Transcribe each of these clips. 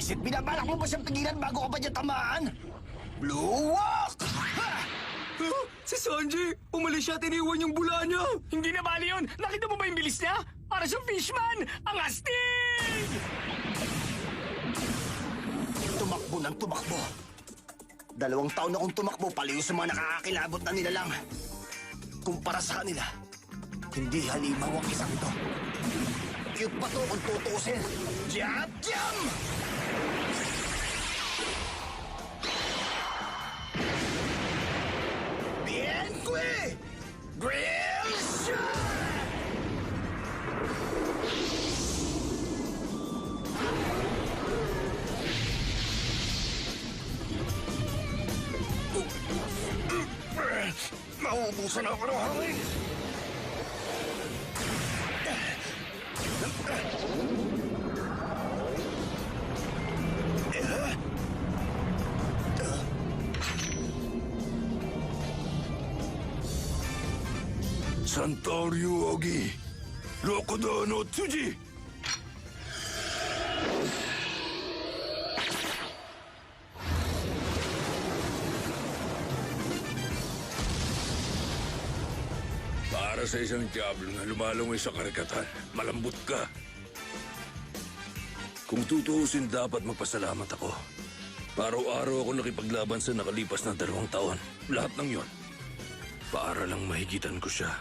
Visit, binabalak mo ba siyang pigilan bago ka pa niya tamaan? Blue Walk! Ha! Si Sanji! Umalis siya at iniwan yung bula niya! Hindi na bali yun! Nakita mo ba yung bilis niya? Para siyang fishman! Ang astig! Tumakbo ng tumakbo. 2 taon na akong tumakbo palayo sa mga nakakakilabot na nilalang. Kumpara sa kanila, hindi halimaw ang isang ito. Cute pa to kung tutusin. Jab jam! Bien que! Grill shot! Mauubusan ako ng hangin! Santoryu Ogi, Rokudo no Tsuji! Para sa isang diablo na lumalungoy sa karagatan, malambot ka. Kung tutuusin, dapat magpasalamat ako. Araw-araw ako nakipaglaban sa nakalipas na 2 taon. Lahat ng yon, para lang mahigitan ko siya.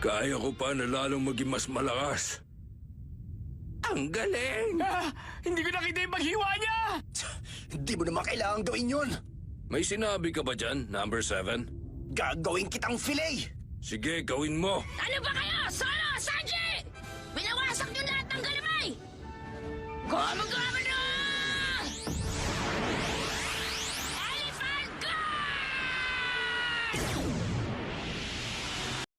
Kaya ko pa na lalong maging mas malakas. Ang galing! Hindi ko nakita yung paghiwa niya! Hindi mo naman kailangan gawin yun! May sinabi ka ba dyan, number 7? Gagawin kitang fillet! Sige, gawin mo. Ano ba kayo? Sorry!